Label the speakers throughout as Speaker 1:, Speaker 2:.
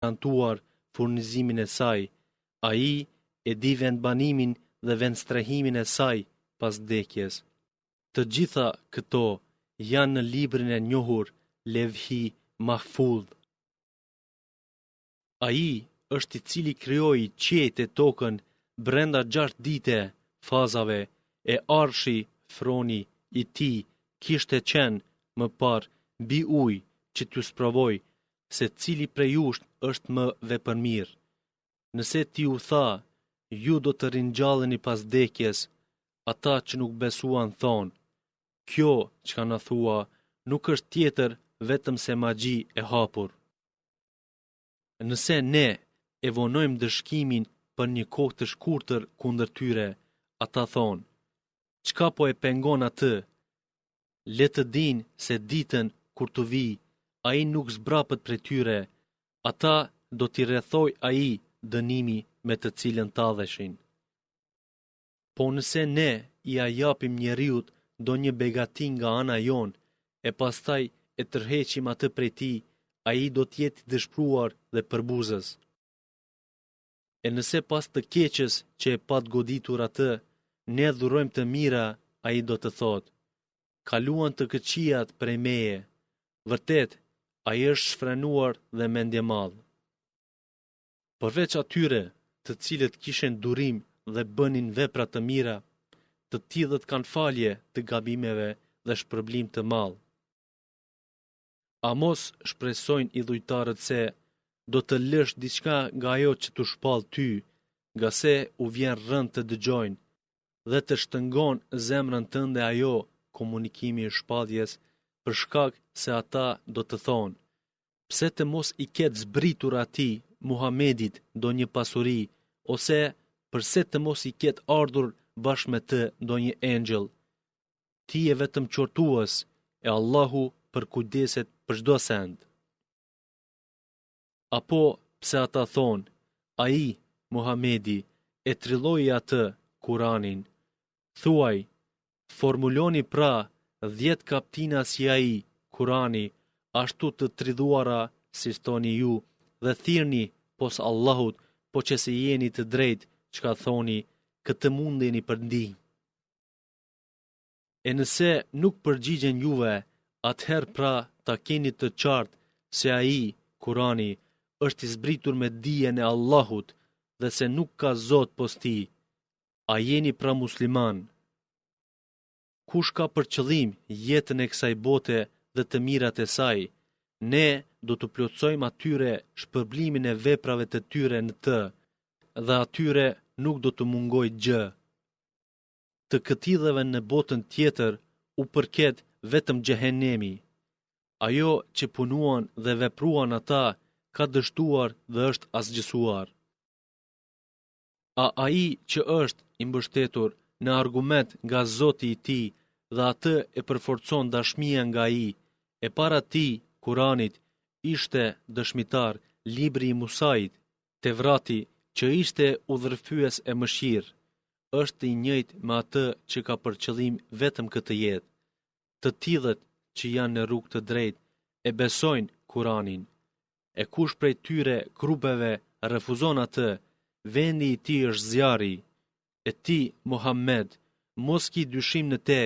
Speaker 1: garantuar furnizimin e saj. Ai e di vendbanimin dhe vendstrehimin e saj pas vdekjes. Të gjitha këto janë në librin e njohur Levhi Mahfudh. Ai është i cili krijoi qiejt e tokën brenda 6 dite fazave e arshi froni i tij kishte qenë më parë mbi ujë që t'ju sprovoj se cili prej jush është më vepërmirë. Nëse ti u tha, ju do të ringjalleni pas vdekjes, ata që nuk besuan thonë, kjo çka na thua nuk është tjetër vetëm se magji e hapur. Nëse ne e vonojmë dëshkimin për një kohë të shkurtër kundër tyre, ata thonë, çka po e pengon atë? Le të dinë se ditën kur të vi, ai nuk zbrapet prej tyre, ata do t'i rrethoj ai dënimi me të cilën talleshin. Po nëse ne i japim njeriut do një begati nga ana jon, e pastaj e tërheqim atë prej tij, ai do t'jetë i dëshpëruar dhe përbuzës. E nëse pas të keqës që e pat goditur atë, ne dhurojmë të mira, ai do të thotë, kaluan të këqijat prej meje. Vërtet, ai është shfrenuar dhe mendjemadh. Përveç atyre, të cilët kishin durim dhe bënin vepra të mira, të tillët kanë falje të gabimeve dhe shpërblim të madh. A mos shpresojnë idhujtarët se do të lësh diçka nga ajo që t'u shpall ty, nga se u vjen rënd të dëgjojnë dhe të shtëngon zemrën tënde ajo komunikimi i shpalljes, për shkak se ata do të thonë, pse të mos i ketë zbritur atij Muhamedit do një pasuri, ose përse të mos i ketë ardhur bashkë me të do një engjël. Ti je vetëm qortues, e Allahu përkujdeset për çdo send. Apo pse ata thonë, ai, Muhamedi, e trilloi atë, Kuranin. Thuaj, formuloni pra 10 kaptina si ai, Kurani, ashtu të tridhuara si thoni ju, dhe thirrni pos Allahut, po që se jeni të drejtë, çka thoni, këtë mundeni për ndihmë. E nëse nuk përgjigjen juve, atëherë pra ta keni të qartë se ai, Kurani, është i zbritur me dijen e Allahut dhe se nuk ka Zot pos tij. A jeni pra musliman? Kush ka për qëllim jetën e kësaj bote dhe të mirat e saj, ne do të plotësojmë atyre shpërblimin e veprave të tyre në të, dhe atyre nuk do të mungoj gjë. Të këtillëve në botën tjetër u përket vetëm xhehenemi. Ajo që punuan dhe vepruan ata ka dështuar dhe është asgjësuar. A ai që është i mbështetur në argument nga Zoti i tij dhe atë e përforcon dashmia nga ai, e para tij, Kuranit, ishte dëshmitar libri i Musait, Tevrati, që ishte udhërfyes e mëshirë, është i njëjtë me atë që ka për qëllim vetëm këtë jetë. Të tillët që janë në rrugë të drejtë e besojnë Kuranin. E kush prej tyre grupeve refuzon atë, vendi i tij është zjarri. E ti, Muhammed, mos ki dyshim në te,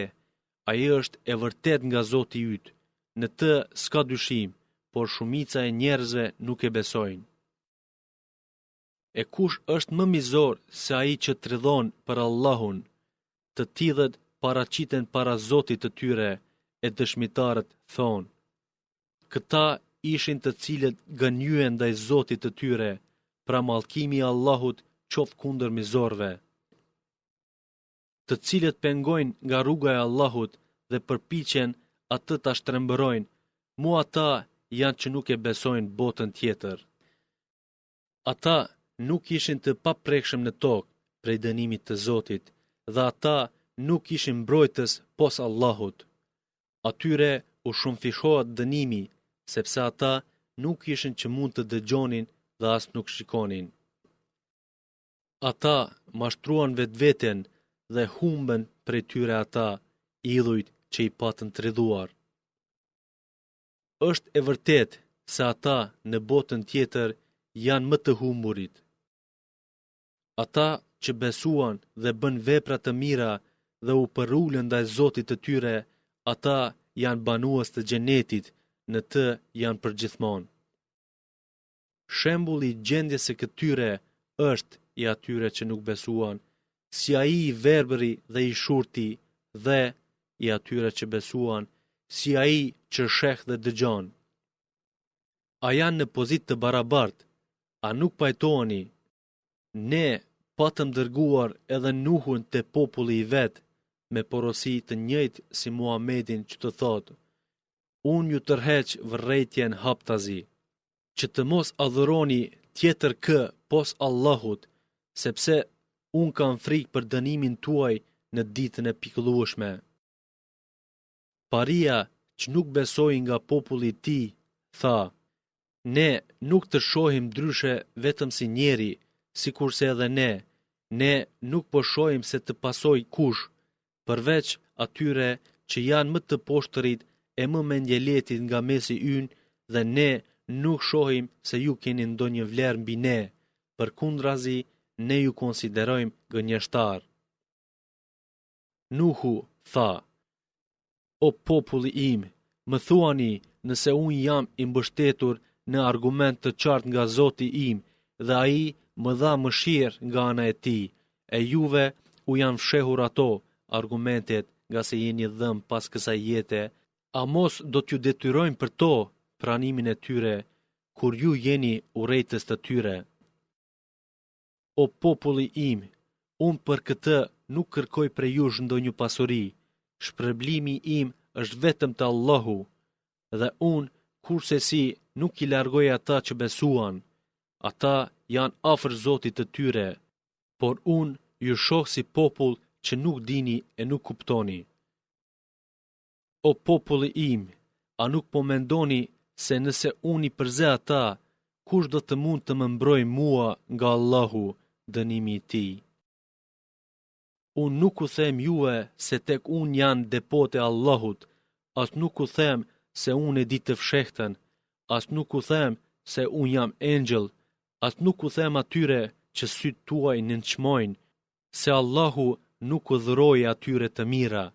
Speaker 1: ai është e vërtet nga Zoti yt. Në të s'ka dyshim, por shumica e njerëzve nuk e besojnë. E kush është më mizor se ai që tridhon për Allahun? Të tillët paraqiten para Zotit të tyre, e dëshmitarët thonë, këta ishin të cilët gënjyen ndaj Zotit të tyre, pra mallkimi i Allahut qoftë kundër mizorëve. Të cilët pengojnë nga rruga e Allahut dhe përpiqen atë ta shtrembërojnë, mu ata janë që nuk e besojnë botën tjetër. Ata nuk ishin të paprekshëm në tokë prej dënimit të Zotit, dhe ata nuk ishin mbrojtës pos Allahut. Atyre u shumëfishohet dënimi, sepse ata nuk ishin që mund të dëgjonin dhe as nuk shikonin. Ata mashtruan vetveten dhe humbën prej tyre ata, idhujt që i patën tridhuar. Është e vërtet se ata në botën tjetër janë më të humburit. Ata që besuan dhe bën vepra të mira dhe u përulën ndaj Zotit të tyre, ata janë banues të xhenetit, në të janë përgjithmonë. Shembulli i gjendjes së këtyre është i atyre që nuk besuan, si ai i verbëri dhe i shurti, dhe i atyre që besuan, si ai që sheh dhe dëgjon. A janë në pozitë të barabartë? A nuk pajtoheni? Ne patëm dërguar edhe Nuhun te populli i vet, me porosi të njëjtë si Muhamedin që të thotë: Unë ju tërheq vërrejtjen haptazi, që të mos adhuroni tjetër kë pos Allahut, sepse unë kam frikë për dënimin tuaj në ditën e pikëllueshme. Paria që nuk besoi nga populli i tij tha: Ne nuk të shohim ndryshe vetëm si njeri, sikurse edhe ne nuk po shohim se të pasoj kush, përveç atyre që janë më të poshtërit e më mendjeletit nga mesi ynë, dhe ne nuk shohim se ju keni ndonjë vlerë mbi ne, përkundrazi ne ju konsiderojmë gënjeshtar. Nuhu tha: O populli im, më thuani nëse unë jam i mbështetur në argument të qartë nga Zoti im, dhe ai më dha mëshirë nga ana e tij, e juve u janë fshehur ato argumentet nga se jeni dhëm pas kësaj jete, a mos do t'ju detyrojmë për to pranimin e tyre, kur ju jeni urrejtës të tyre. O populli im, unë për këtë nuk kërkoj prej jush ndonjë pasuri, shpërblimi im është vetëm të Allahu, dhe unë kurse si nuk i largoj ata që besuan, ata janë afër Zotit të tyre, por unë ju shoh si popull që nuk dini e nuk kuptoni. O populli im, a nuk po mendoni se nëse unë i përze ata, kush do të mund të më mbroj mua nga Allahu, dënimi i tij? Unë nuk u them juve se tek unë janë depote Allahut, as nuk u them se unë e di të fshehtën, as nuk u them se unë jam engjëll, as nuk u them atyre që sytë tuaj nënçmojnë, se Allahu nuk u dhuroi atyre të mira.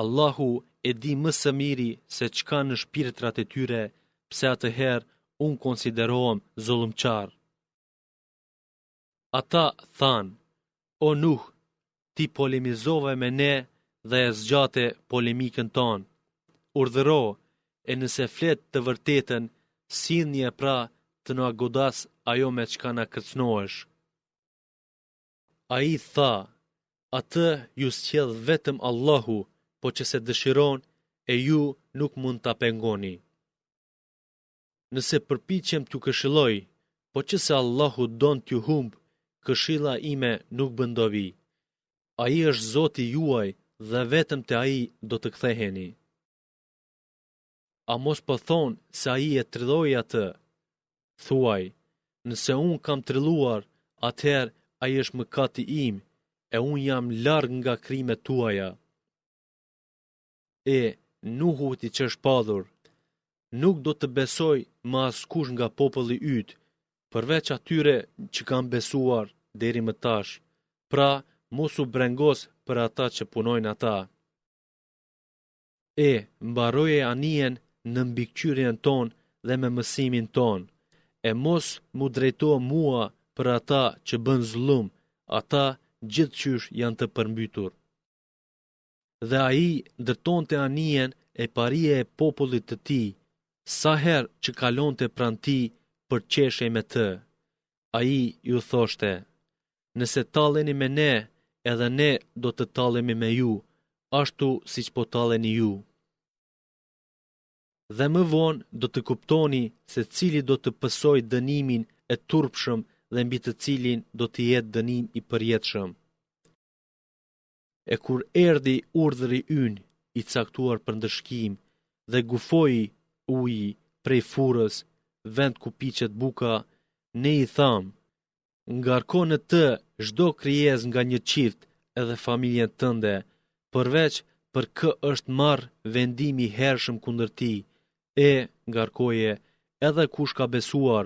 Speaker 1: Allahu e di më së miri se çka në shpirtrat e tyre, pse atëherë unë konsiderohem zullumçar. Ata thanë: O Nuh, ti polemizove me ne dhe e zgjate polemikën tonë. Urdhëro, e nëse flet të vërtetën, sillni e pra të na godas ajo me çka na kërcënohesh. Ai tha: Atë ju sjell vetëm Allahu, po që se dëshiron, e ju nuk mund ta pengoni. Nëse përpiqem t'ju këshilloj, po që se Allahu don t'ju humb, këshilla ime nuk bën dobi. Ai është Zoti juaj dhe vetëm te ai do të ktheheni. A mos po thonë se ai e trylloi atë? Thuaj, nëse unë kam trylluar, atëherë ai është mëkati im, e unë jam larg nga krimet tuaja. Nuhu i çeshpadhur, nuk do të besoj më askush nga populli yt, përveç atyre që kanë besuar deri më tash, pra mos u brengos për ata që punojnë ata. Mbaroje anijen në mbikëqyrjen ton dhe me mësimin ton, e mos mu drejto mua për ata që bën zullum, ata gjithçysh janë të përmbytur. Dhe ai ndërtonte anijen e parie e popullit të tij, sa herë që kalonte pranë tij për qeshje me të. Ai ju thoshte: Nëse talleni me ne, edhe ne do të tallemi me ju, ashtu siç po talleni ju. Dhe më vonë do të kuptoni se cili do të pësoj dënimin e turpshëm dhe mbi të cilin do të jetë dënim i përjetshëm. E kur erdhi urdhri ynë i caktuar për ndëshkim dhe gufoi uji prej furrës, vend ku piqet buka, ne i tham: Ngarko në të çdo krijesë nga një çift edhe familjen tënde, përveç për kë është marrë vendimi i hershëm kundër ti, ngarkoje edhe kush ka besuar,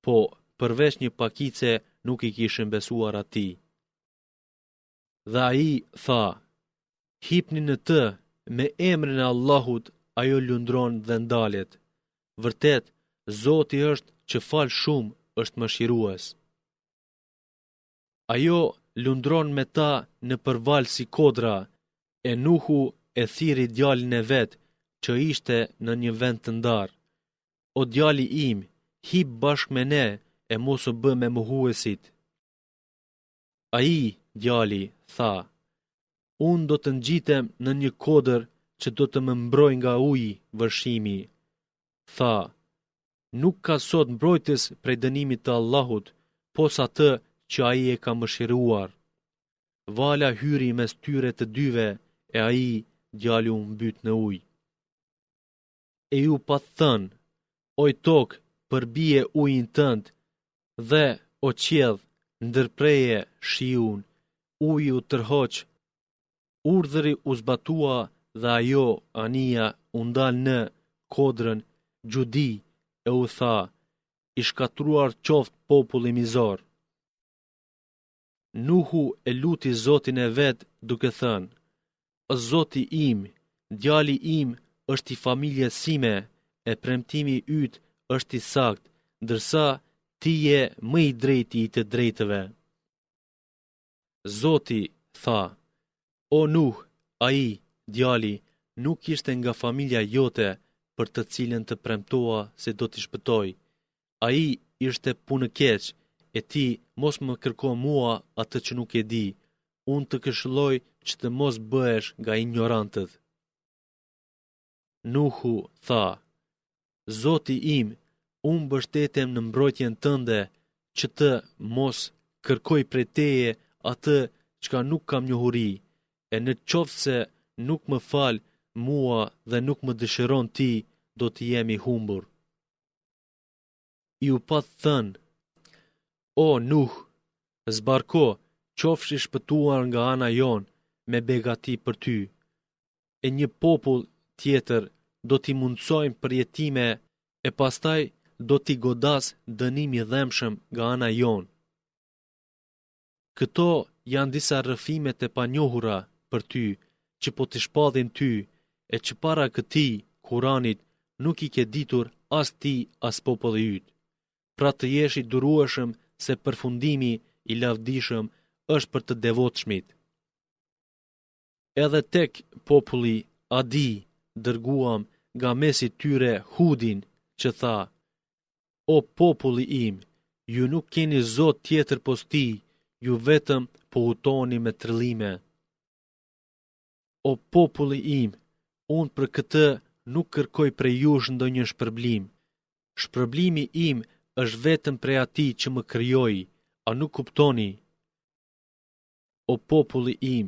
Speaker 1: po përveç një pakice nuk i kishin besuar atij. Dhe ai tha, hipni në të, me emrin e Allahut, ajo lundron dhe ndalet. Vërtet, Zoti është që fal shumë, është mëshirues. Ajo lundron me ta në përval si kodra, e Nuhu e thiri djalin e vet, që ishte në një vend të ndar. O djali im, hip bashk me ne, e mos u bë me mohuesit. Ai, djali, tha, unë do të ngjitem në një kodër që do të më mbroj nga uji vërshimi. Tha, nuk ka sot mbrojtës prej dënimit të Allahut, pos atë që ai e ka mëshiruar. Vala hyri mes tyre të dyve, e ai, djali u mbyt në ujë. E ju pa thënë, oj tokë, përbije ujin tënd, dhe, o qiell, ndërpreje shiun, uji u tërhoq, urdhëri u zbatua dhe ajo, anija, u ndal në kodrën, gjudi, e u tha, i shkatruar qoftë populli mizor. Nuhu e luti Zotin e vet duke thënë, o Zoti im, djali im është i familjes sime, e premtimi yt është i saktë, ndërsa ti je më i drejti i të drejtëve. Zoti tha, o Nuh, ai, djali, nuk ishte nga familja jote për të cilën të premtoa se do t'i shpëtoj. Ai ishte punë keq, e ti mos më kërko mua atë që nuk e di, unë të këshilloj që të mos bëhesh nga ignorantët. Nuhu tha, Zoti im, unë mbështetem në mbrojtjen tënde, që të mos kërkoj prej teje atë çka nuk kam njohuri, e në qoftë se nuk më fal mua dhe nuk më dëshiron ti, do të jemi humbur. I u pat thënë, o Nuh, zbarko, qofsh i shpëtuar nga ana jon me begati për ty, e një popull tjetër do t'i mundsojmë për jetime, e pastaj do t'i godas dënimi dhemshëm nga ana jon. Këto janë disa rrëfimet e panjohura për ty, që po t'i shpadhin ty, e që para këtij Kuranit nuk i ke ditur as ti as populli yt. Pra të jesh i durueshëm se përfundimi i lavdishëm është për të devotshmit. Edhe tek populli Adi dërguam nga mesi tyre Hudin, që tha, o populli im, ju nuk keni zot tjetër pos ti, ju vetëm po hutoni me tërllime. O populli im, unë për këtë nuk kërkoj prej jush ndonjë shpërblim. Shpërblimi im është vetëm prej atij që më krijoi, a nuk kuptoni? O populli im,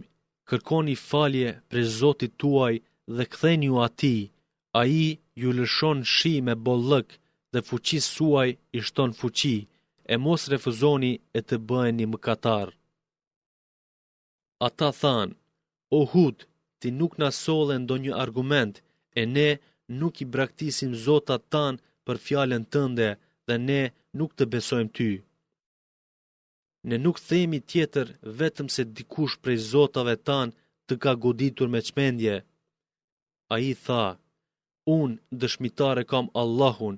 Speaker 1: kërkoni falje prej Zotit tuaj dhe ktheni u atij, ai ju lëshon shi me bollëk dhe fuqisë suaj i shton fuqi, e mos refuzoni e të bëheni mëkatar. Ata thanë, o Hud, ti nuk na solle ndonjë argument, e ne nuk i braktisim zotat tanë për fjalën tënde dhe ne nuk të besojmë ty. Ne nuk themi tjetër vetëm se dikush prej zotave tanë të ka goditur me çmendje. Ai tha, unë dëshmitare kam Allahun,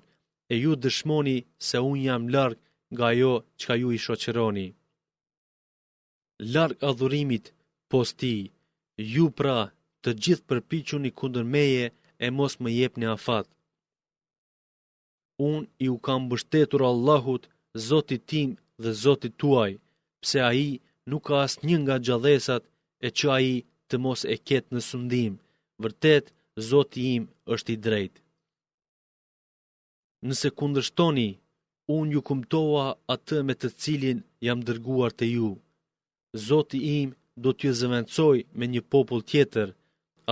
Speaker 1: e ju dëshmoni se unë jam larg nga ajo çka ju i shoqëroni. Larg adhurimit pos ti, ju pra të gjithë përpiquni kundër meje e mos më jepni afat. Unë i u kam mbështetur Allahut, Zotit tim dhe Zotit tuaj, pse ai nuk ka asnjë nga gjallësat e që ai të mos e ketë në sundim. Vërtet, Zoti im është i drejtë. Nëse kundërshtoni, unë ju kumtova atë me të cilin jam dërguar te ju. Zoti im do t'ju zëvendësoj me një popull tjetër,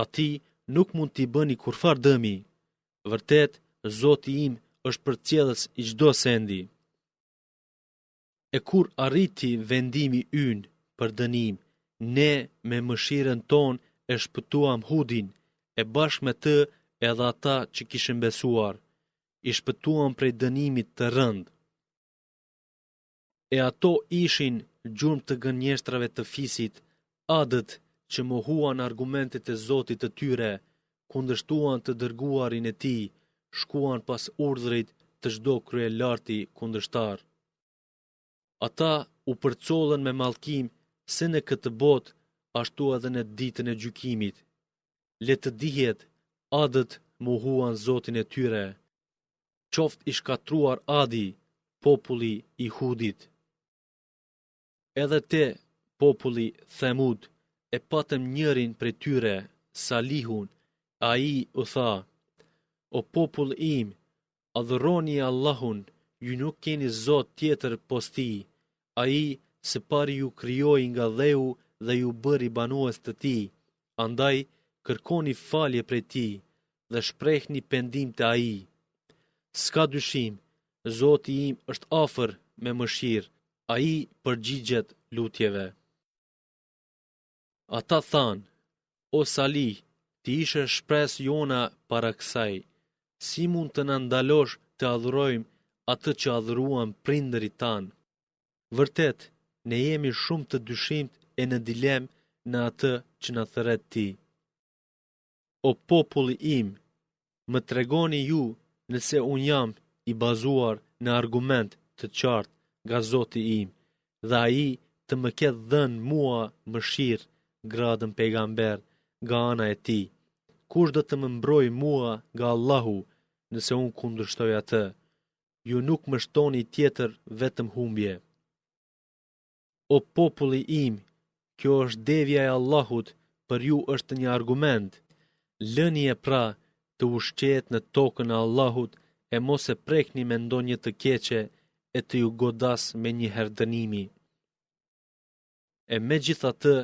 Speaker 1: ati nuk mund t'i bëni kurfar dëmi. Vërtet, Zoti im është përcjellës i çdo sendi. E kur arriti vendimi ynë për dënim, ne me mëshirën tonë e shpëtuam Hudin, e bashkë me të edhe ata që kishin besuar, i shpëtuam prej dënimit të rënd. E ato ishin gjurmë të gënjeshtrave të fisit, adët që mohuan argumentet e Zotit të tyre, kundërshtuan të dërguarin e tij, shkuan pas urdhrit të çdo kryelarti kundërshtar. Ata u përcollën me mallkim se në këtë botë, ashtu edhe në ditën e gjykimit. Le të dihet, adët mohuan Zotin e tyre. Qoftë i shkatruar Adi, populli i Hudit. Edhe te populli Themud, e patëm njërin prej tyre, Salihun, ai u tha: O popull im, adhuroni Allahun, ju nuk keni Zot tjetër pos tij, ai së pari ju krijoi nga dheu dhe ju bëri banues të tij, andaj kërkoni falje prej tij dhe shprehni pendim te ai. S'ka dyshim, Zoti im është afër me mëshirë, ai përgjigjet lutjeve. Ata thanë: O Salih, ti ishe shpres jona para kësaj, si mund të na ndalosh të adhurojmë atë që adhuruan prindërit tanë? Vërtet, ne jemi shumë të dyshimt e në dilem në atë që na thret ti. O populli im, më tregoni ju nëse unë jam i bazuar në argument të qartë nga Zoti im, dhe ai të më ketë dhënë mua mëshirë, gradën pejgamber nga ana e tij. Kush do të më mbroj mua nga Allahu nëse unë kundërshtoj atë? Ju nuk më shtoni tjetër vetëm humbje. O populli im, kjo është devja e Allahut, për ju është një argument. Lëni e pra të ushqehet në tokën e Allahut, e mos e prekni me ndonjë të keqe e të ju godas me një herdënimi. E megjithatë,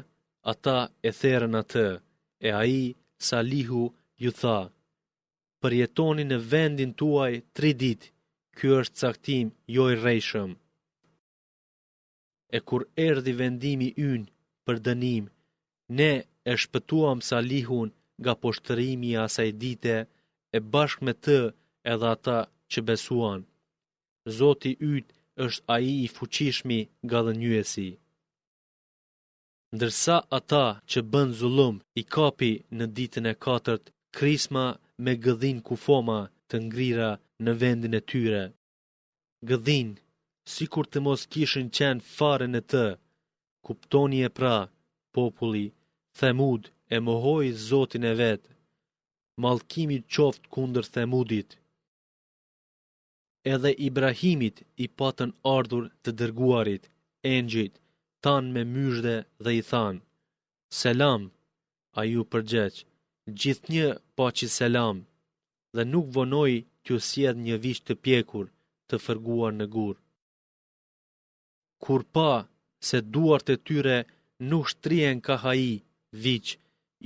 Speaker 1: ata e therën atë, e ai, Salihu, ju tha: përjetoni në vendin tuaj 3 ditë, ky është caktim jo i rrejshëm. E kur erdhi vendimi ynë për dënim, ne e shpëtuam Salihun nga poshtërimi i asaj dite, e bashkë me të edhe ata që besuan. Zoti yt është ai i fuqishmi gallënjyesi. Ndërsa ata që bën zullum i kapi në ditën e 4 krisma me gëdhin kufoma të ngrira në vendin e tyre. Gëdhin, sikur të mos kishin qenë fare në të. Kuptoni e pra, populli Themud e mohoi Zotin e vet. Mallkimi qoftë kundër Themudit. Edhe Ibrahimit i patën ardhur të dërguarit, engjëjt, tanë me myshde dhe i thanë: Selam, a ju përgjeq, gjithnjë paçi selam, dhe nuk vonoi t'ju sjell një vish të pjekur, të fërguar në gur. Kur pa se duart e tyre nuk shtrihen ka hai, viq,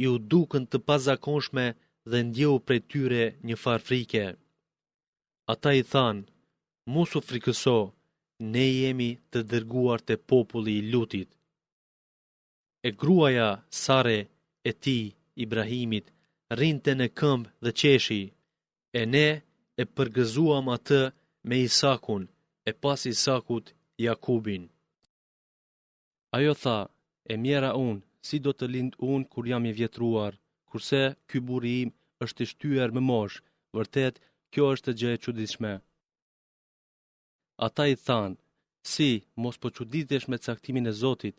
Speaker 1: ju dukën të pazakonshme dhe ndjeu prej tyre një farfrike. Ata i thanë: mos u frikëso, ne jemi të dërguar te populli i Lutit. E gruaja Sare e tij, Ibrahimit, rinte në këmbë dhe qeshi, e ne e përgëzuam atë me Isakun, e pas Isakut Jakubin. Ajo tha: e mjera unë, si do të lind unë kur jam i vjetruar, kurse ky burri im është i shtyer më mosh, vërtet kjo është gjë e çuditshme. Ata i thanë: si, mos po çuditesh me caktimin e Zotit?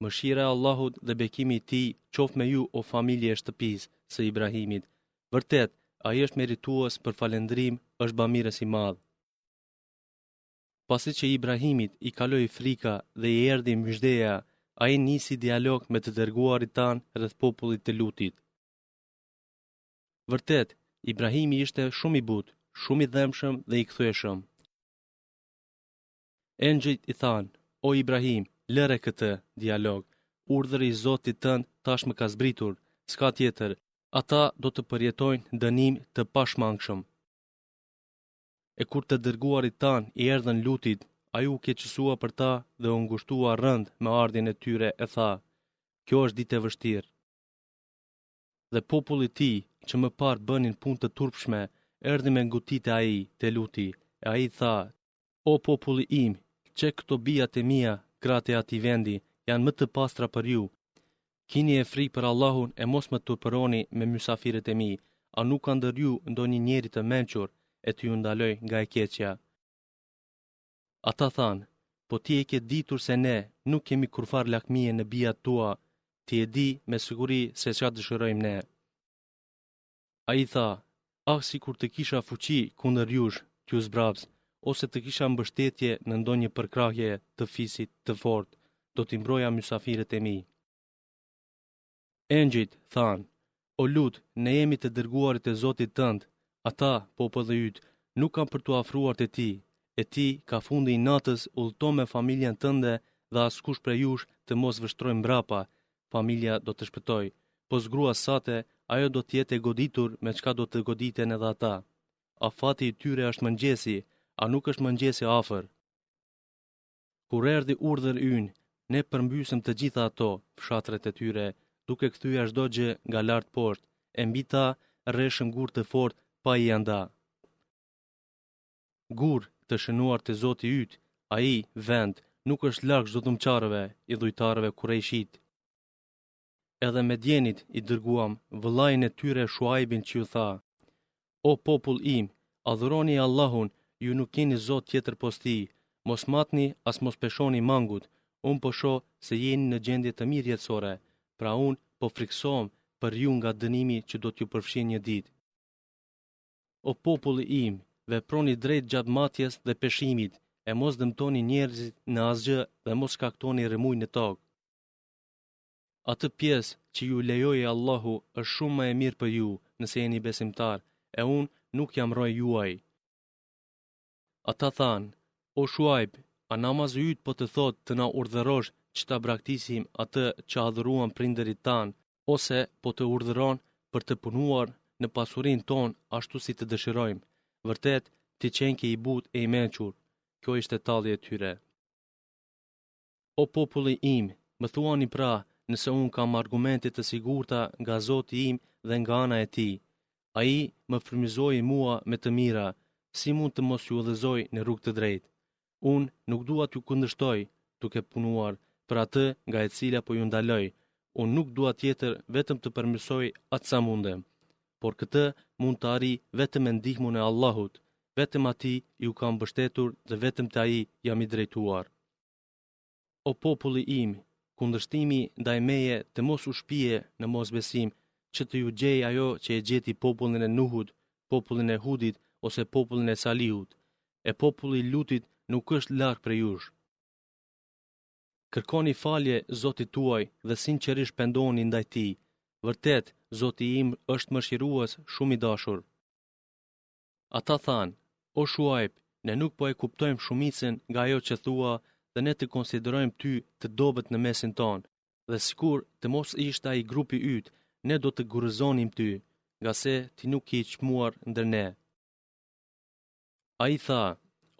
Speaker 1: Mëshira e Allahut dhe bekimi i tij qoftë me ju, o familje e shtëpisë së Ibrahimit. Vërtet, ai është meritues për falendrim, është bamirës i madh. Pasi që Ibrahimit i kaloi frika dhe i erdhi myshdeja, ai nisi dialog me të dërguarit tan rreth popullit të Lutit. Vërtet, Ibrahimi ishte shumë i butë, shumë i dhëmshëm dhe i kthyeshëm. Engjëjt i thanë: o Ibrahim, lëre këtë dialog, urdhri i Zotit tënd tash më ka zbritur, s'ka tjetër, ata do të përjetojnë dënim të pashmangshëm. E kur të dërguarit tan i erdhën Lutit, ai u keqësua për ta dhe u ngushtua rënd me ardhjen e tyre, e tha: kjo është ditë e vështirë. Dhe populli i tij, që më parë bënin punë të turpshme, erdhi me ngutit e ai te Luti, e ai tha: o populli im, që këto bijat e mia, gratë e atij vendi, janë më të pastra për ju. Kini e frikë për Allahun e mos më turpëroni me mysafirët e mi, a nuk ka ndër ju ndonjë njeri të mençur e t'ju ndaloj nga e keqja. Ata thanë, po ti e ke ditur se ne nuk kemi kurfar lakmije në bijat tua, ti e di me siguri se çfarë dëshirojmë ne. Ai tha, si kur të kisha fuqi kundër jush, t'ju zbrabs, ose të kisha mbështetje në ndonjë përkrahje të fisit të fortë, do t'i mbroja mysafirët e mi. Engjëjt thanë, o Lut, ne jemi të dërguarit e Zotit tënd, ata, populli yt, nuk kanë për t'u afruar te ti, e ti ka fundi i natës udhëto me familjen tënde dhe askush prej jush të mos vështrojë mbrapa, familja do të shpëtoj, po zgrua sate, ajo do t'jetë e goditur me çka do të goditen edhe ata. Afati i tyre është mëngjesi, a nuk është mëngjesi afër. Kur erdhi urdhër ynë, ne përmbysëm të gjitha ato, fshatret e tyre, duke kthyer çdo gjë nga lart poshtë, e mbi ta rreshëm gur të fortë pa i anda. Gur të shënuar te Zoti yt, ai vend nuk është larg çdo dhumçarëve, i dhujtarëve kurejshit. Edhe Medjenit i dërguam vëllain e tyre Shuaibin që ju tha, o popull im, adhuroni Allahun, ju nuk keni Zot tjetër pos tij, mos matni as mos peshoni mangut, unë po shoh se jeni në gjendje të mirë jetësore, pra unë po friksohem për ju nga dënimi që do t'ju përfshin një ditë. O populli im, veproni drejt gjatë matjes dhe peshimit, e mos dëmtoni njerëzit në asgjë dhe mos shkaktoni rëmuj në tokë. Atë pjesë që ju lejoi Allahu është shumë më e mirë për ju, nëse jeni besimtar, e unë nuk jam roj juaj. Ata thanë, o Shuaib, a namazi yt po të thotë të na urdhërosh që ta braktisim atë që adhuruan prindërit tan, ose po të urdhëron për të punuar në pasurinë tonë ashtu si të dëshirojmë. Vërtet, ti qenke i but e i mençur. Kjo ishte tallja e tyre. O populli im, më thuani pra, nëse unë kam argumente të sigurta nga Zoti im dhe nga ana e tij. Ai më frymëzoi mua me të mira, si mund të mos ju udhëzoj në rrugë të drejtë. Unë nuk dua t'ju kundërshtoj, duke punuar për atë nga e cila po ju ndaloj. Unë nuk dua tjetër vetëm të përmirësoj atë sa mundem, por këtë mund të arri vetëm me ndihmën e Allahut, vetëm atij ju kam mbështetur dhe vetëm te ai jam i drejtuar. O populli im, kundërshtimi ndaj meje të mos u shpije në mosbesim, që të ju gjej ajo që e gjeti popullin e Nuhut, popullin e Hudit ose popullin e Salihut, e populli i Lutit nuk është larg prej jush. Kërkoni falje Zotit tuaj dhe sinqerisht pendoni ndaj tij. Vërtet, Zoti im është mëshirues shumë i dashur. Ata thanë, o Shuaib, ne nuk po e kuptojmë shumicën nga ajo që thua dhe ne të konsiderojmë ty të dobët në mesin tonë, dhe sikur të mos ishte ai grupi yt, ne do të gurëzonim ty, nga se ti nuk je i çmuar ndër ne. Ai tha,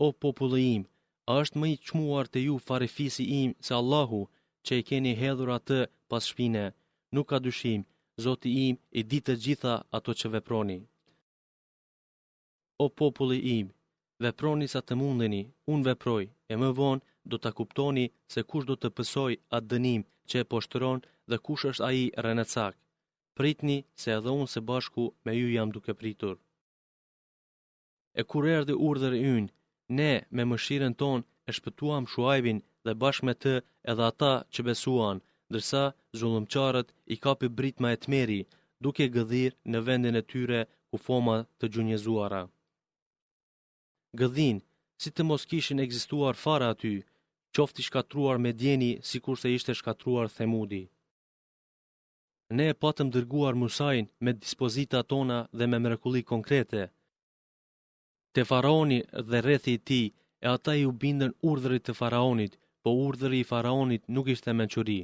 Speaker 1: o populli im, a është më i çmuar te ju farefisi im se Allahu, që e keni hedhur atë pas shpine? Nuk ka dyshim, Zoti im i di të gjitha ato që veproni. O populli im, veproni sa të mundeni, unë veproj, e më vonë do ta kuptoni se kush do të pësoj atë dënim që e poshtron dhe kush është ai rënëcak. Pritni se edhe unë së bashku me ju jam duke pritur. E kur erdhi urdhri ynë, ne me mëshirën tonë e shpëtuam Shuaibin dhe bashkë me të edhe ata që besuan, ndërsa zullumçarët i kapi britma e tmeri, duke gëdhir në vendin e tyre ku foma të gjunjëzuara. Gëdhin, si të mos kishin ekzistuar fare aty, qofti shkatruar Medjeni sikurse ishte shkatruar Themudi. Ne e patëm dërguar Musain me dispozita tona dhe me mrekulli konkrete. Te faraoni dhe rrethi i tij, e ata i u bindën urdhrit të faraonit, po urdhri i faraonit nuk ishte mençuri.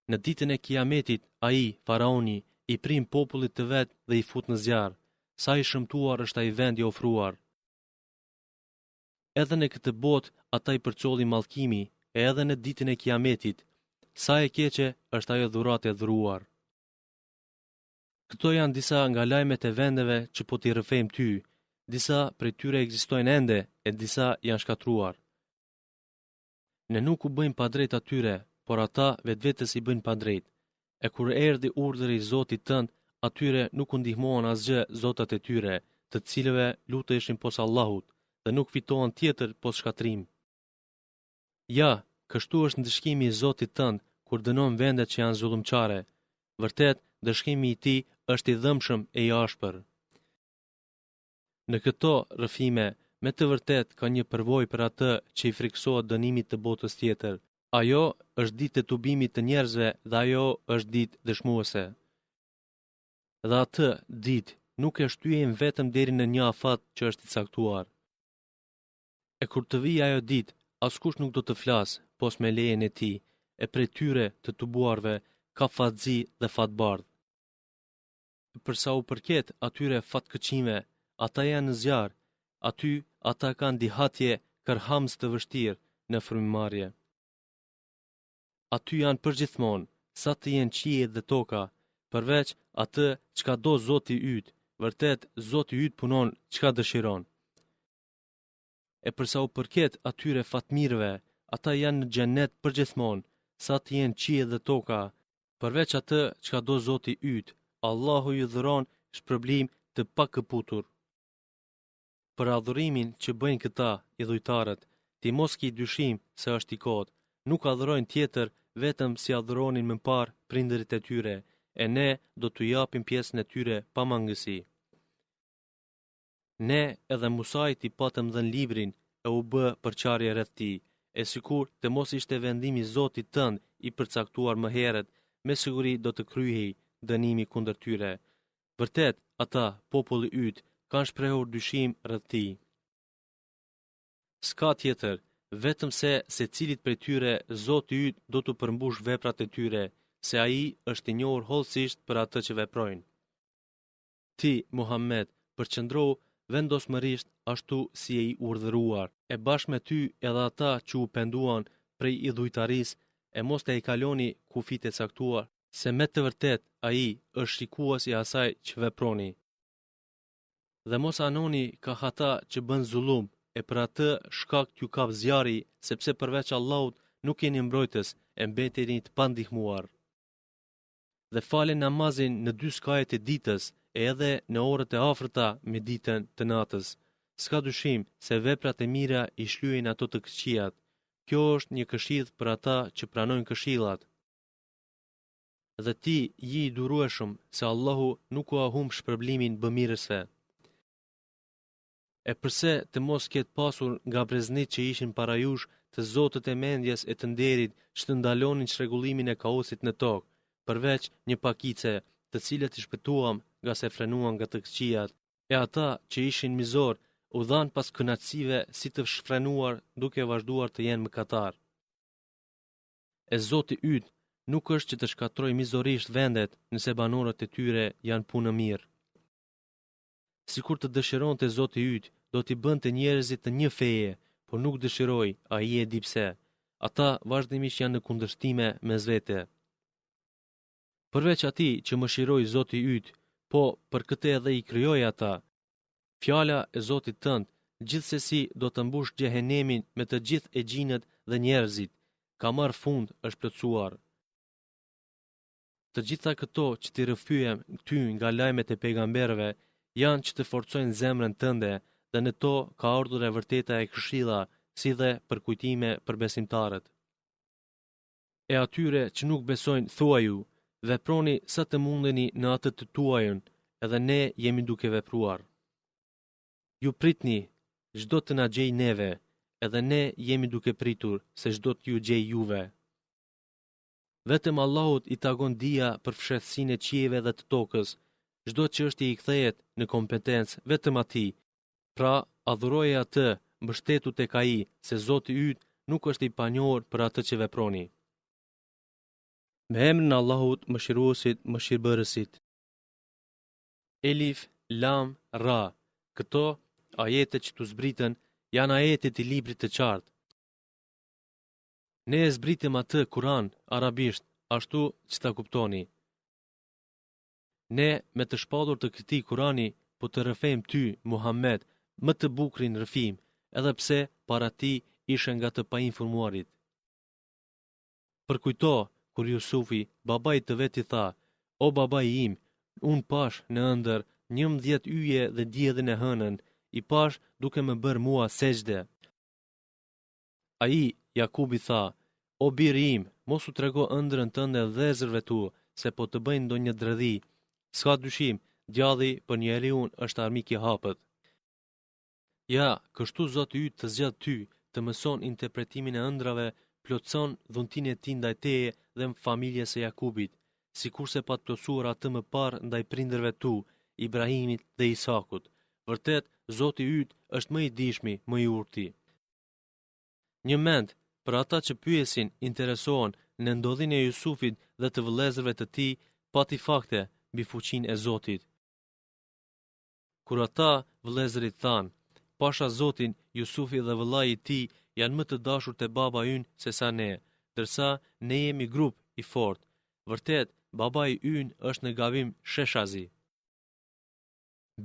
Speaker 1: Në ditën e Kiametit, ai, faraoni, i prim popullit të vet dhe i fut në zjarr. Sa i shëmtuar është ai vend i ofruar. Edhe në këtë botë ata i përcolli mallkimi, e edhe në ditën e Kiametit, sa e keqe është ajo dhuratë e dhuruar. Këto janë disa nga lajmet e vendeve që po t'i rrëfejmë ty. Disa prej tyre ekzistojnë ende e disa janë shkatruar. Ne nuk u bëjmë padrejt atyre, por ata vetvetes i bëjnë padrejt. E kur erdhi urdhri i Zotit tënd, atyre nuk u ndihmoan asgjë zotat e tyre, të cilëve luteshin pos Allahut, dhe nuk fitoan tjetër pos shkatrim. Ja, kështu është ndëshkimi i Zotit tënd kur dënon vendet që janë zullumçare. Vërtet, dëshkimi i tij është i dhëmshëm e i ashpër. Në këto rrëfime, me të vërtet ka një përvojë për atë që i friksohet dënimit të botës tjetër. Ajo është ditë e tubimit të njerëzve dhe ajo është ditë dëshmuese. Dhe atë ditë nuk e shtyejmë vetëm deri në një afat që është i caktuar. E kur të vijë ajo ditë, askush nuk do të flasë, pos me lejen e tij, e prej tyre të tubuarve ka fatëzi dhe fatbardh. Përsa u përket atyre fatkëqime, ata janë në zjarr, aty ata kanë dihatje kërhamës të vështirë në frymëmarrje. Aty janë përgjithmonë, sa të jenë qiejt dhe toka, përveç atë çka do Zoti yt, vërtet Zoti yt punon çka dëshiron. E përsa u përket atyre fatmirëve, ata janë në xhenet përgjithmonë, sa të jenë qiejt dhe toka, përveç atë çka do Zoti yt, Allahu ju dhuron shpërblim të pakëputur. Për adhurimin që bëjnë këta idhujtarët, ti mos ki dyshim se është i kot, nuk adhurojnë tjetër vetëm si adhuronin më parë prindërit e tyre, e ne do t'u japim pjesën e tyre pa mangësi. Ne edhe Musait i patëm dhënë librin e u bë përçarje rreth tij, e sikur të mos ishte vendimi i Zotit tënd i përcaktuar më herët, me siguri do të kryhej dënimi kundër tyre. Vërtet, ata, populli yt, kanë shprehur dyshim rreth tij. S'ka tjetër, vetëm se secilit prej tyre Zoti yt do t'u përmbush veprat e tyre, se ai është i njohur hollësisht për atë që veprojnë. Ti, Muhammed, përqëndro vendosmërisht ashtu si e i urdhëruar, e bashkë me ty edhe ata që u penduan prej idhujtarisë, e mos të i kaloni kufit e caktuar, se me të vërtet ai është shikues i asaj që veproni. Dhe mos anoni ka ata që bën zullum, e për atë shkak t'ju kap zjarri, sepse përveç Allahut nuk jeni mbrojtës, e mbeteni të pandihmuar. Dhe falen namazin në 2 skajet e ditës, e edhe në orët e afërta me ditën të natës. S'ka dyshim se veprat e mira i shlyejnë ato të këqijat. Kjo është një këshill për ata që pranojnë këshillat. Dhe ti je i durueshëm se Allahu nuk u humb shpërblimin bëmirësve. E përse të mos ketë pasur nga breznit që ishin para jush të zotët e mendjes e të nderit që të ndalonin çrregullimin e kaosit në tokë, përveç një pakice, të cilët i shpëtuam nga se frenuan nga të këqijat, e ata që ishin mizor u dhan pas kënaqësive si të shfrenuar duke vazhduar të jenë mëkatar. E Zoti yt nuk është që të shkatroj mizorisht vendet nëse banorët e tyre janë punë mirë. Sikur të dëshironte Zoti yt, do t'i bënte njerëzit të një feje, por nuk dëshiroi, ai e di pse. Ata vazhdimisht janë në kundërshtime mes vete. Përveç atij që mëshiroi Zoti yt, po për këtë edhe i krijoi ata. Fjala e Zotit tënd gjithsesi do të mbush xhehenemin me të gjithë e gjinët dhe njerëzit. Ka marrë fund, është plotësuar. Të gjitha këto që ti rrëfyem ty nga lajmet e pejgamberëve janë që të forcojnë zemrën tënde, dhe në to ka ardhur e vërteta e këshilla, si dhe për kujtime për besimtarët. E atyre që nuk besojnë, thuaju, veproni sa të mundeni në atë të tuajën, edhe ne jemi duke vepruar. Ju pritni, çdo të na gjej neve, edhe ne jemi duke pritur se çdo t'ju gjej juve. Vetëm Allahut i tagon dija për fshehësinë e qiejve dhe të tokës, çdo çështje i kthehet në kompetencë vetëm atij. Pra, adhuroje atë, mbështetu tek ai, se Zoti yt nuk është i panjohur për atë që veproni. Me emrin e Allahut, mëshiruesit, mëshirbërësit. Elif, Lam, Ra. Këto ajetet që tu zbritën janë ajetet i librit të qartë. Ne e zbritëm atë Kur'an arabisht, ashtu që ta kuptoni. Ne me të shpallur të këtij Kur'ani po të rrëfejmë ty, Muhammed, më të bukurin rrëfim, edhe pse para tij ishe nga të painformuarit. Përkujto, kur Jusufi, babai të vet i tha, o babai im, unë pash në ëndër 11 yje dhe diellin e hënën, i pash duke më bërë mua sejdë. Ai, Jakubi tha, o biri im, mos u trego ëndrrën tënde vëllezërve tu, se po të bëjnë ndonjë dredhi. S'ka dyshim, djalli për njeriu është armik i hapët. Ja, kështu Zoti yt të zgjedh ty, të mëson interpretimin e ëndrave, plotson dhuntinë e tij ndaj teje dhe familjes së Jakubit, sikurse pa të plotësuar atë më parë ndaj prindërve tu, Ibrahimit dhe Isakut. Vërtet, Zoti yt është më i dijshmi, më i urti. Një mend për ata që pyesin, interesohen në ndodhinë e Jusufit dhe të vëllezërve të tij, pati fakte mbi fuqinë e Zotit. Kur ata vëllezërit thanë, pasha Zotin, Jusufi dhe vëllai i tij janë më të dashur te baba ynë se sa ne, ndërsa ne jemi grup i fortë. Vërtet, babai ynë është në gabim sheshazi.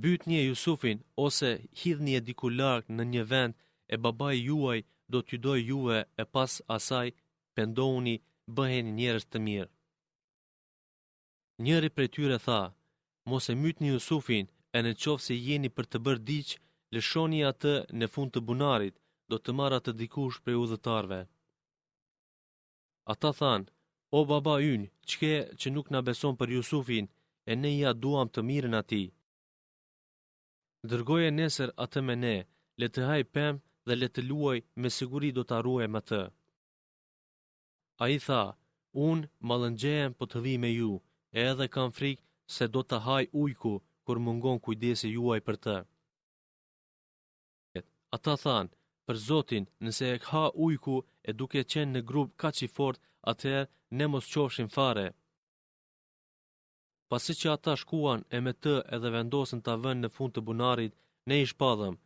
Speaker 1: Bytni e Jusufin ose hidhni e diku larg në një vend e babai juaj do t'ju doj juve e pas asaj pendohuni, bëheni njerëz të mirë. Njëri prej tyre tha, mos e mytni Jusufin, e në qoftë se jeni për të bërë diç, lëshoni atë në fund të bunarit, do të marrë atë dikush prej udhëtarve. Ata thanë, o baba ynë, çke që nuk na beson për Jusufin, e ne ja duam të mirën atij. Dërgoje nesër atë me ne, le të haj pemë dhe le të luaj, me siguri do ta ruajmë atë. Ai tha, unë mallëngjehem po të vi me ju, e edhe kam frikë se do ta haj ujku kur mungon kujdesi juaj për të. Ata thanë, për Zotin, nëse e ka ujku e duke qenë në grup kaq i fort, atëherë ne mos qofshim fare. Pasi që ata shkuan e me të edhe vendosën ta vënë në fund të bunarit, ne i shpadhëm,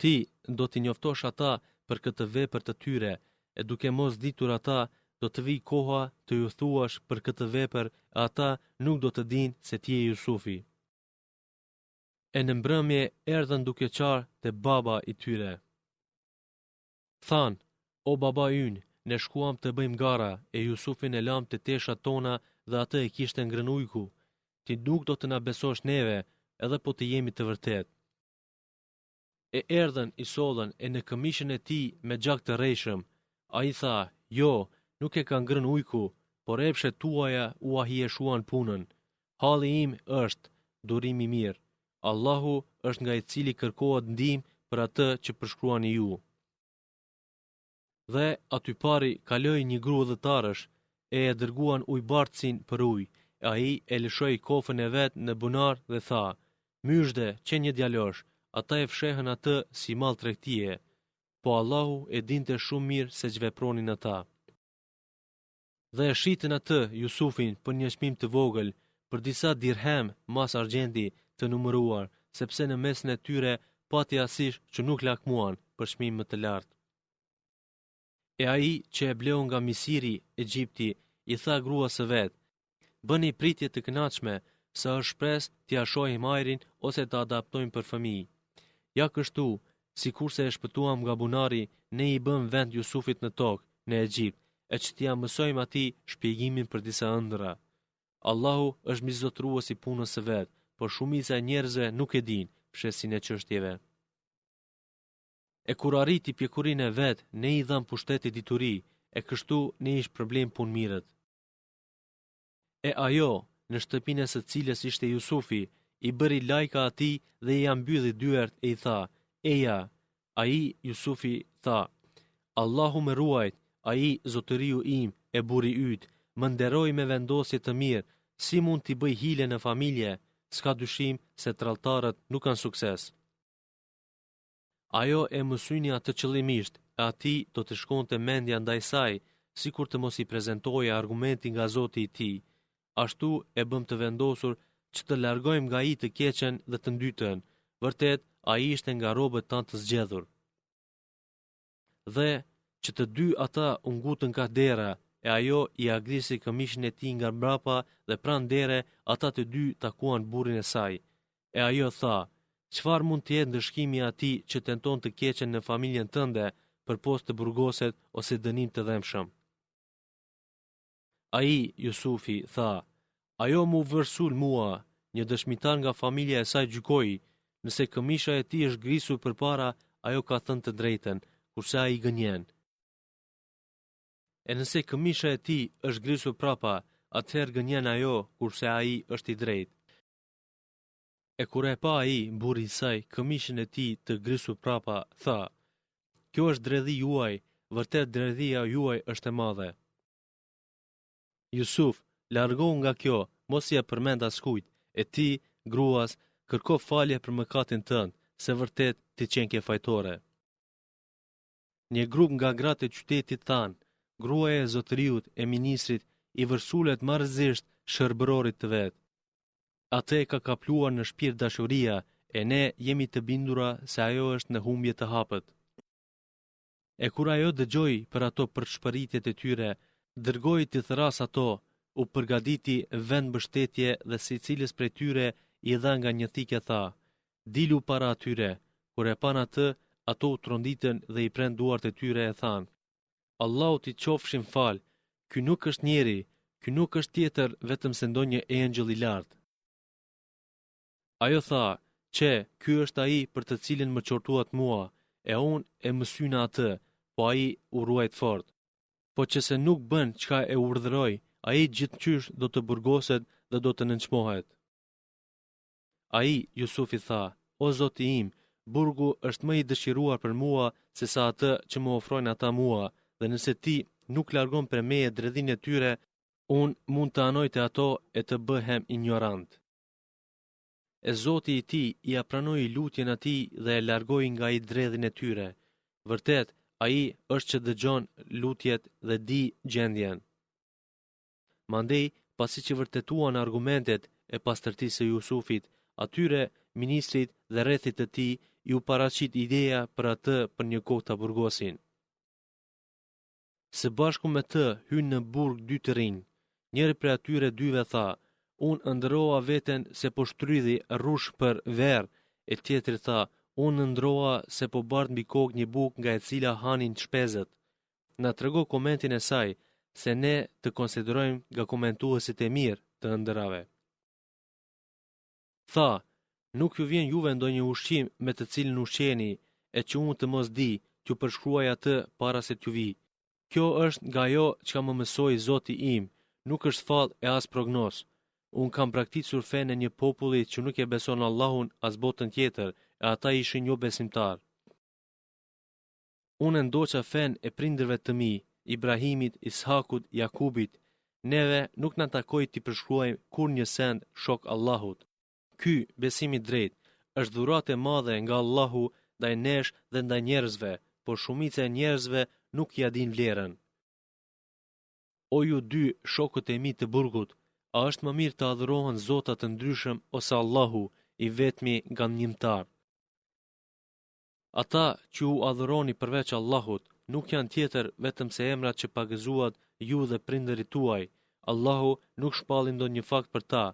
Speaker 1: ti do t'i njoftosh ata për këtë vepër të tyre, e duke mos ditur ata, do të vijë koha të ju thuash për këtë vepër, e ata nuk do të dinë se ti je Jusufi. E në mbrëmje erdhën duke qarë te baba i tyre. Thanë, o baba ynë, ne shkuam të bëjmë gara, e Jusufin e lam të teshat tona dhe atë e kishte ngrënë ujku. Ti nuk do të na besosh neve, edhe po të jemi të vërtet. E erdhën i sollën e në këmishën e tij me gjak të rrejshëm. Ai tha, jo, nuk e ka ngrënë ujku, por epshet tuaja u ahieshuan punën. Halli im është durimi i mirë. Allahu është nga i cili kërkohet ndihmë për atë që përshkruani ju. Dhe aty pari kaloi një gru udhëtarësh, e dërguan ujbartësin për ujë, e ai e lëshoi kofën e vet në bunar dhe tha, myshde, që një djalosh, ata e fshehën atë si mall tregtie, po Allahu e dinte shumë mirë se ç'vepronin ata. Dhe e shitën atë Jusufin për një çmim të vogël, për disa dirhem mas argjendi të numëruar, sepse në mesin e tyre pati asish që nuk lakmuan për çmim më të lartë. E ai që e bleu nga Misiri, Egjipti, i tha gruas së vet, bëni pritje të kënaqshme, sa është shpresë t'ia shohim ajrin ose të adaptojmë për fëmijë. Ja kështu, sikurse e shpëtuam nga bunari, ne i bëm vend Jusufit në tokë, në Egjipt, e që t'ia mësojmë atij shpjegimin për disa ëndra. Allahu është mizotruesi i punës së vet, por shumica e njerëzve nuk e dinë fshesin e çështjeve. E kur arriti pjekurinë e vet, ne i dham pushteti dituri, e kështu ne ish problem punëmirët. E ajo, në shtëpinë së cilës ishte Jusufi, i bëri lajka atij dhe i mbylli dyert e i tha, eja, ai Jusufi tha, Allahu më ruajt, ai zotëriu im e burri yt, më nderoi me vendosje të mirë, si mund t'i bëj hile në familje, s'ka dyshim se tradhtarët nuk kanë sukses. Ajo e mësyni atë qëllimisht, e ati do të shkonte mendja ndaj saj, sikur të mos i prezantoje argumenti nga Zoti i tij. Ashtu e bëm të vendosur që të largojmë nga ai të keqen dhe të ndytën. Vërtet, ai ishte nga robët tanë të zgjedhur. Dhe që të dy ata u ngutën ka dera, e ajo i agrisi këmishin e tij nga mbrapa dhe pranë dere ata të dy takuan burrin e saj. E ajo tha, çfarë mund të jetë ndëshkimi i atij që tenton të keqen në familjen tënde përpostë të burgoset ose dënim të dhëmshëm? Ai, Jusufi, tha, ajo mu vërsul mua, një dëshmitar nga familja e saj gjykoi, nëse këmisha e tij është grisur përpara, ajo ka thënë të drejtën, kurse ai gënjen. E nëse këmisha e tij është grisur prapa, atëherë gënjen ajo, kurse ai është i drejtë. E kur e pa ai, burri i saj, këmishën e tij të grisur prapa, tha, kjo është dredhi juaj, vërtet dredhia juaj është e madhe. Jusuf, largohu nga kjo, mos ia përmend askujt, e ti, gruas, kërko falje për mëkatin tënd, se vërtet ti qenë fajtore. Një grup nga gratë e qytetit thanë, gruaja e zotëriut e ministrit i vërsulet marrëzisht shërbërorit të vet. Atë e ka kapluar në shpirt dashuria, e ne jemi të bindura se ajo është në humbje të hapët. E kur ajo dëgjoi për ato përshpëritjet e tyre, dërgoi të thras ato, u përgatiti vend mbështetje dhe secilës prej tyre i dha nga një thikë tha, dilu para atyre. Kur e pan atë, ato u tronditën dhe i pren duart e tyre e than, Allahu t'i qofshin fal, ky nuk është njeri, ky nuk është tjetër vetëm se ndonjë engjëll i lartë. Ajo tha, që, ky është ai për të cilin më qortuat mua, e unë e mësyna atë, po ai u ruajt fort. Po që se nuk bën çka e urdhëroi, ai gjithçysh do të burgoset dhe do të nënçmohet. Ai, Jusufi tha, o Zoti im, burgu është më i dëshiruar për mua se sa atë që më ofrojnë ata mua, dhe nëse ti nuk largon për meje dredhin e tyre, unë mund të anoj të ato e të bëhem ignorant. E Zoti i tij i apranoi lutjen atij dhe e largoi nga ai dredhin e tyre. Vërtet, ai është që dëgjon lutjet dhe di gjendjen. Mandej, pasi që vërtetuan argumentet e pastërtisë së Jusufit, atyre ministrit dhe rrethit të tij ju paraqit ideja për atë për një kohë ta burgosin. Së bashku me të hynë në burg dy të rinj. Njëri prej atyre dyve tha, unë ndërroa veten se po shtrydhi rrush për verë, e tjetri tha, unë ndërroa se po bart mbi kokë një bukë nga e cila hanin shpezët. Na trego komentin e saj, se ne të konsiderojmë nga komentuesit e mirë të ëndrrave. Tha, nuk ju vjen juve ndonjë ushqim me të cilin ushqeni, e që unë të mos di, t'ju përshkruaj atë para se t'ju vi. Kjo është nga ajo çka më mësoi Zoti im, nuk është fallë e as prognos. Unë kam prakticur fenë e një populli që nuk e beson Allahun as botën tjetër, e ata ishin jo besimtar. Unë ndoqa fenë e prindërve të mi, Ibrahimit, Ishakut, Jakubit. Neve nuk na takoi t'i përshkruajmë kur një send shok Allahut. Ky, besimi drejt, është dhuratë e madhe nga Allahu ndaj nesh dhe ndaj njerëzve, por shumica e njerëzve nuk ja din vlerën. O ju dy shokët e mi të burgut, a është më mirë të adhurohen zota të ndryshëm ose Allahu, i vetmi gënjimtar? Ata që u adhuroni përveç Allahut, nuk janë tjetër vetëm se emrat që pagëzuat ju dhe prindërit tuaj. Allahu nuk shpalli ndonjë fakt për ta.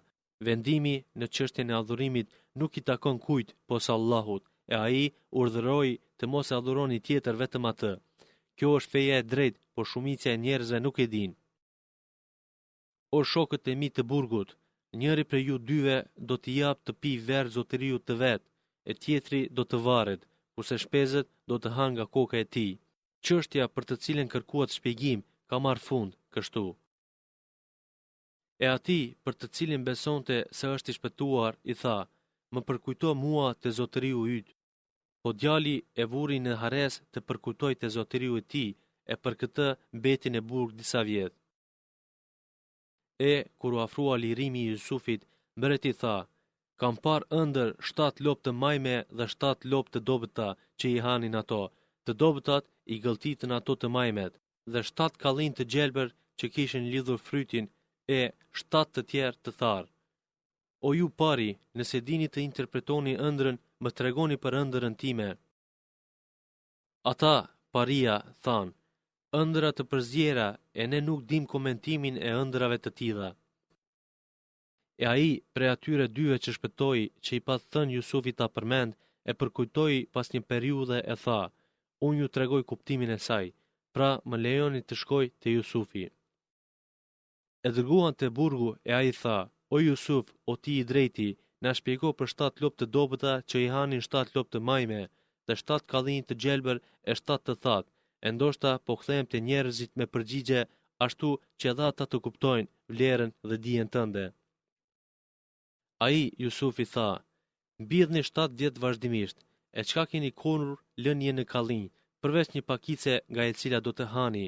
Speaker 1: Vendimi në çështjen e adhurimit nuk i takon kujt posa Allahut, e ai urdhëroi të mos adhuroni tjetër vetëm atë. Kjo është feja e drejtë, por shumica e njerëzve nuk e din. O shokët e mi të burgut, njëri prej ju dyve do t'i jap të pi verë zotëriut të vet, e tjetri do të varet, kurse shpezët do të hanë nga koka e tij. Çështja për të cilën kërkuat shpjegim ka marrë fund kështu. E ati për të cilin besonte se është i shpëtuar, i tha, më përkujto mua te zotëriu yt. Po djali e vuri në hares të përkujtoj te zotëriu i tij, e për këtë mbeti në burg disa vjet. E kur u afrua lirimi i Jusufit, mbreti tha, kam par ëndër 7 lop të majme dhe 7 lop të dobëta që i hanin ato. Të dobëtat i gëlltitën ato të majmet, dhe 7 kallin të gjelbër që kishin lidhur frytin, e 7 të tjerë të tharë. O ju pari, nëse dini të interpretoni ëndrën, më tregoni për ëndrën time. Ata, paria, thanë, ëndra të përzjera, e ne nuk dim komentimin e ëndrave të tilla. E ai, prej atyre dyve që shpëtoi, që i pa thënë Jusufit ta përmend, e përkujtoi pas një periudhe e tha: "Unë ju tregoj kuptimin e saj, pra më lejoni të shkoj te Jusufi." E dërguan te burgu e ai tha: "O Jusuf, o ti i drejti, na shpjego për 7 lopë të dobëta që i hanin 7 lopë të majme, dhe 7 kallënj të gjelbër e 7 të thatë, e ndoshta po kthehem te njerëzit me përgjigje ashtu që edhe ata të kuptojnë vlerën dhe dijen tënde." Ai, Jusufi tha: "Mbidhni 7 vjet vazhdimisht, e çka keni korur lënje në kallënj, përveç një pakice nga e cila do të hani.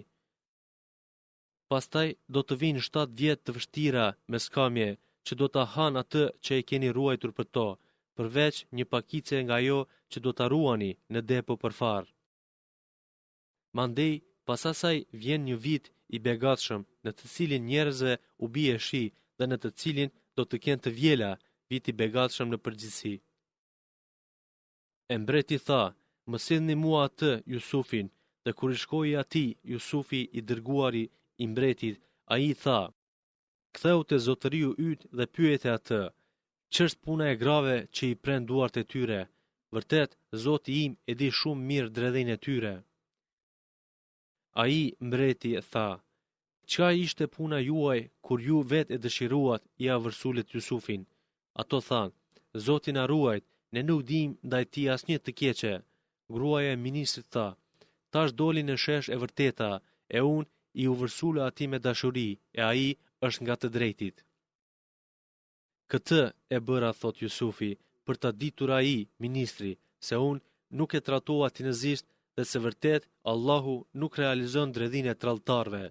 Speaker 1: Pastaj do të vinë 7 vjet të vështira me skamje, që do ta hanë atë që e keni ruajtur për to, përveç një pakice nga ajo që do ta ruani në depo për farë. Mandej, pas asaj vjen një vit i begatshëm, në të cilin njerëzve u bie shi dhe në të cilin do të kenë të vjela, vit i begatshëm në përgjithësi." E mbreti tha: "Më sillni mua atë Jusufin." Dhe kur i shkoi atij Jusufi i dërguari i mbretit, ai i tha: "Ktheu te zotëriu yt dhe pyete atë, ç'është puna e grave që i pren duart e tyre? Vërtet, Zoti im e di shumë mirë dredhin e tyre." Ai, mbreti, tha: "Çka ishte puna juaj kur ju vet e dëshiruat i avërsulet Jusufin?" Ato thanë: "Zoti na ruajt, ne nuk dim ndaj tij asnjë të keqe." Gruaja e ministrit tha: "Tash doli në shesh e vërteta, e unë i u vërsula atij me dashuri, e ai është nga të drejtit." "Këtë e bëra," thot Jusufi, "për ta ditur ai, ministri, se unë nuk e tratova tinëzisht dhe se vërtet Allahu nuk realizon dredhin e tradhtarëve."